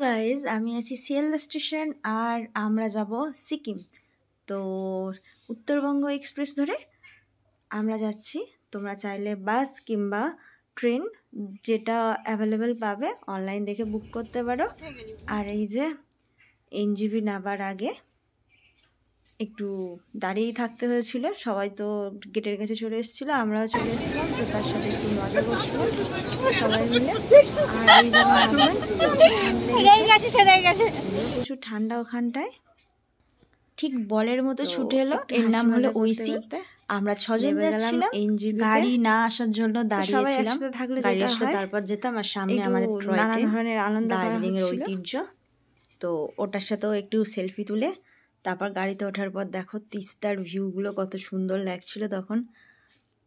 Guys, আমি আছি Sealdah station আর আমরা যাব সিকিম। তো উত্তরবঙ্গ এক্সপ্রেস ধরে আমরা যাচ্ছি। তোমরা চাইলে বাস কিংবা ট্রেন যেটা অ্যাভেলেবেল পাবে অনলাইন দেখে বুক করতে পারো। আর এই যে এনজিবি নামার আগে একটু দাঁড়িয়েই থাকতে হয়েছিল, সবাই তো গেটের কাছে চলে এসেছিলো, আমরাও চলে এসেছিলাম, তো তার সাথে একটু মজা করছিলাম সবাই মিলে। আর এই প্রচুর ঠান্ডা ওখানটায়, ঠিক বলের মতো ছুটে এলো। এর নাম হলো ঐসি। আমরা 6 জন যাচ্ছিলাম এনজিবি, গাড়ি না আসার জন্য দাঁড়িয়েছিলাম, গাড়ি আসলে তারপর যেতাম। আর সামনে আমাদের নানা ধরনের আনন্দ, দার্জিলিং এর ঐতিহ্য, তো ওটার সাথেও একটু সেলফি তুলে তারপর গাড়িতে ওঠার পর দেখো তিস্তার ভিউগুলো কত সুন্দর লাগছিল। তখন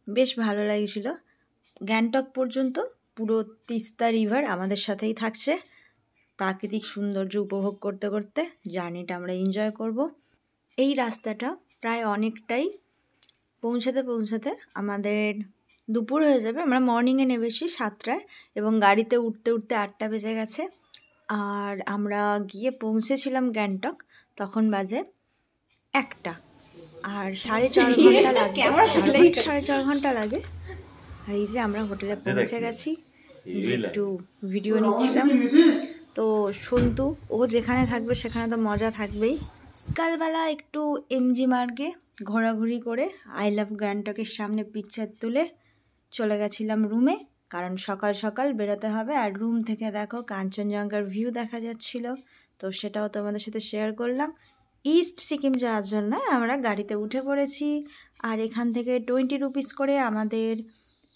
বেশ ভালো লাগছিল। গ্যাংটক পর্যন্ত পুরো তিস্তা রিভার আমাদের সাথেই থাকছে। প্রাকৃতিক সৌন্দর্য উপভোগ করতে করতে জার্নিটা আমরা এনজয় করব। এই রাস্তাটা প্রায় অনেকটাই পৌঁছাতে আমাদের দুপুর হয়ে যাবে। আমরা মর্নিংয়ে নেমেছি 7টায় এবং গাড়িতে উঠতে 8টা বেজে গেছে। আর আমরা গিয়ে পৌঁছেছিলাম গ্যাংটক তখন বাজে 1টা, আর 4.5 ঘন্টা লাগে, 4.5 ঘন্টা লাগে। আর এই যে আমরা হোটেলে পৌঁছে গেছি, একটু ভিডিও নিচ্ছিলাম। তো সন্তু ও যেখানে থাকবে সেখানে তো মজা থাকবেই। কালবেলা একটু এমজি মার্গে ঘোরাঘুরি করে আই লাভ গ্যাংটকের সামনে পিকচার তুলে চলে গেছিলাম রুমে, কারণ সকাল সকাল বেরোতে হবে। আর রুম থেকে দেখো কাঞ্চনজঙ্ঘার ভিউ দেখা যাচ্ছিল, তো সেটাও তোমাদের সাথে শেয়ার করলাম। ইস্ট সিকিম যাওয়ার জন্য আমরা গাড়িতে উঠে পড়েছি। আর এখান থেকে 20 রুপিস করে আমাদের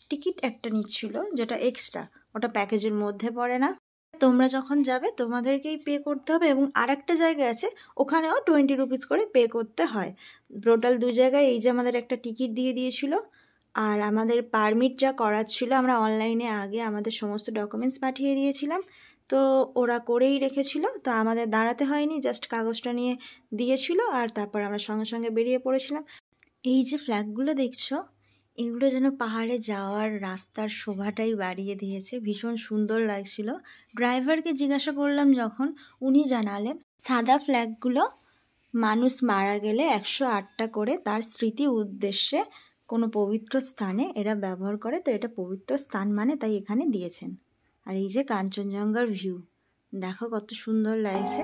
টিকিট একটা নিচ্ছিল, যেটা এক্সট্রা, ওটা প্যাকেজের মধ্যে পড়ে না। তোমরা যখন যাবে তোমাদেরকেই পে করতে হবে। এবং আর একটা জায়গা আছে, ওখানেও 20 রুপিস করে পে করতে হয়। টোটাল 2 জায়গায় এই যে আমাদের একটা টিকিট দিয়ে দিয়েছিল। আর আমাদের পারমিট যা করার ছিল, আমরা অনলাইনে আগে আমাদের সমস্ত ডকুমেন্টস পাঠিয়ে দিয়েছিলাম, তো ওরা করেই রেখেছিল, তো আমাদের দাঁড়াতে হয়নি, জাস্ট কাগজটা নিয়ে দিয়েছিল। আর তারপর আমরা সঙ্গে সঙ্গে বেরিয়ে পড়েছিলাম। এই যে ফ্ল্যাগগুলো দেখছো, এগুলো যেন পাহাড়ে যাওয়ার রাস্তার শোভাটাই বাড়িয়ে দিয়েছে, ভীষণ সুন্দর লাগছিল। ড্রাইভারকে জিজ্ঞাসা করলাম যখন, উনি জানালেন সাদা ফ্ল্যাগগুলো মানুষ মারা গেলে 108টা করে তার স্মৃতি উদ্দেশ্যে কোনো পবিত্র স্থানে এরা ব্যবহার করে, তো এটা পবিত্র স্থান মানে তাই এখানে দিয়েছেন। আর এই যে কাঞ্চনজঙ্ঘার ভিউ দেখো কত সুন্দর লাগছে।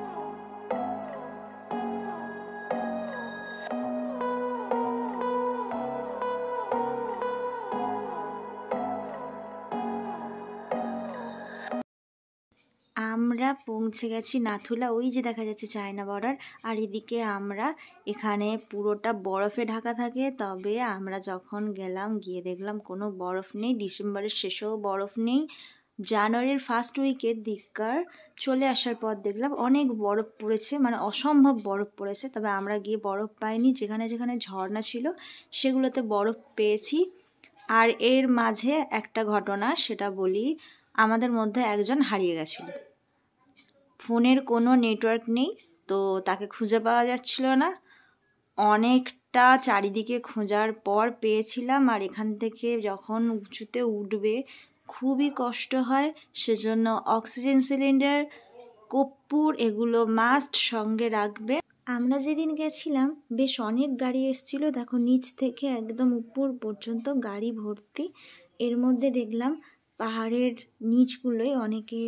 আমরা পৌঁছে গেছি নাথুলা, ওই যে দেখা যাচ্ছে চায়না বর্ডার। আর এদিকে আমরা এখানে পুরোটা বরফে ঢাকা থাকে, তবে আমরা যখন গেলাম গিয়ে দেখলাম কোনো বরফ নেই। ডিসেম্বরের শেষেও বরফ নেই, জানুয়ারির ফার্স্ট উইকের দিককার চলে আসার পর দেখলাম অনেক বরফ পড়েছে, মানে অসম্ভব বরফ পড়েছে। তবে আমরা গিয়ে বরফ পাইনি, যেখানে যেখানে ঝর্ণা ছিল সেগুলোতে বরফ পেয়েছি। আর এর মাঝে একটা ঘটনা সেটা বলি, আমাদের মধ্যে একজন হারিয়ে গেছিল। ফোনের কোনো নেটওয়ার্ক নেই, তো তাকে খুঁজে পাওয়া যাচ্ছিল না। অনেকটা চারিদিকে খোঁজার পর পেয়েছিলাম। আর এখান থেকে যখন উঁচুতে উঠবে খুবই কষ্ট হয়, সেজন্য অক্সিজেন সিলিন্ডার, কর্পূর এগুলো মাস্ট সঙ্গে রাখবে। আমরা যেদিন গেছিলাম বেশ অনেক গাড়ি এসেছিলো, দেখো নিচ থেকে একদম উপর পর্যন্ত গাড়ি ভর্তি। এর মধ্যে দেখলাম পাহাড়ের নিচগুলোই অনেকে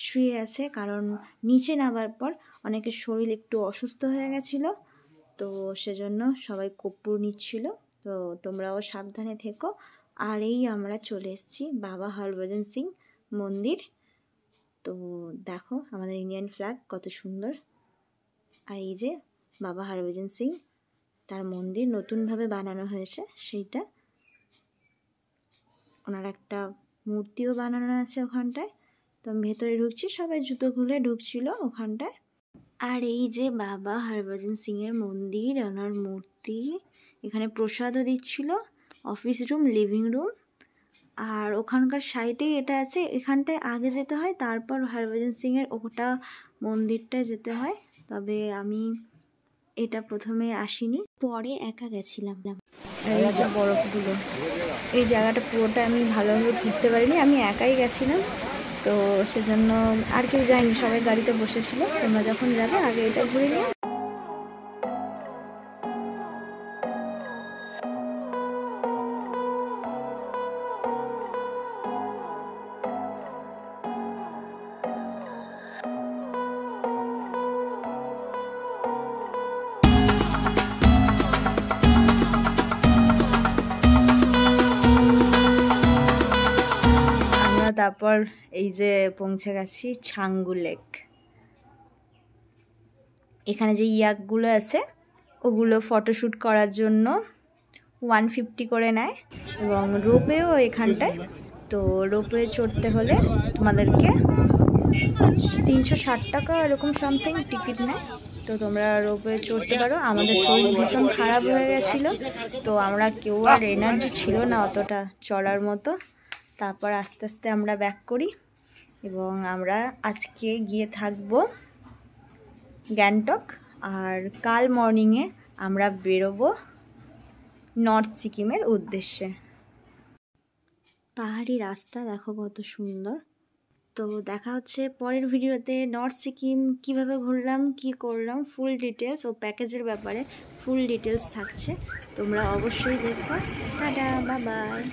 শুয়ে আছে, কারণ নিচে নামার পর অনেকের শরীর একটু অসুস্থ হয়ে গেছিলো, তো সেজন্য সবাই কর্পূর নিচ্ছিল। তো তোমরাও সাবধানে থেকো। আর এই আমরা চলে এসেছি বাবা হরভজন সিং মন্দির। তো দেখো আমাদের ইন্ডিয়ান ফ্ল্যাগ কত সুন্দর। আর এই যে বাবা হরভজন সিং, তার মন্দির নতুনভাবে বানানো হয়েছে, সেইটা ওনার একটা মূর্তিও বানানো আছে ওখানটায়। তো আমি ভেতরে ঢুকছি, সবাই জুতো খুলে ঢুকছিল ওখানটায়। আর এই যে বাবা হরভজন সিংয়ের মন্দির, ওনার মূর্তি, এখানে প্রসাদও দিচ্ছিল, অফিস রুম, লিভিং রুম। আর ওখানকার সাইডেই এটা আছে, এখানটায় আগে যেতে হয়, তারপর হরভজন সিংয়ের ওটা মন্দিরটায় যেতে হয়। তবে আমি এটা প্রথমে আসিনি, পরে একা গেছিলাম। এই যে বরফগুলো, এই জায়গাটা পুরোটা আমি ভালোভাবে ঘুরতে পারিনি, আমি একাই গেছিলাম। তো সেজন্য আর কেউ যায়নি, সবাই গাড়িতে বসেছিল। তোমরা যখন যাবে আগে এটা ঘুরে নিও। তারপর এই যে পৌঁছে গেছি ছাঙ্গু লেক। এখানে যে ইয়াকগুলো আছে ওগুলো ফটোশ্যুট করার জন্য 150 করে নেয়, এবং রোপওয়েও এখানটায়। তো রোপওয়ে চড়তে হলে তোমাদেরকে 360 টাকা এরকম সামথিং টিকিট নেয়। তো তোমরা রোপওয়ে চড়তে পারো। আমাদের শরীর ভীষণ খারাপ হয়ে গেছিলো, তো আমরা কেউ আর এনার্জি ছিল না অতটা চড়ার মতো। তারপর আস্তে আস্তে আমরা ব্যাক করি, এবং আমরা আজকে গিয়ে থাকবো গ্যাংটক। আর কাল মর্নিংয়ে আমরা বেরোবো নর্থ সিকিমের উদ্দেশ্যে। পাহাড়ি রাস্তা দেখো কত সুন্দর। তো দেখা হচ্ছে পরের ভিডিওতে। নর্থ সিকিম কীভাবে ঘুরলাম, কি করলাম, ফুল ডিটেলস ও প্যাকেজের ব্যাপারে ফুল ডিটেলস থাকছে, তোমরা অবশ্যই দেখো। Tata, bye bye.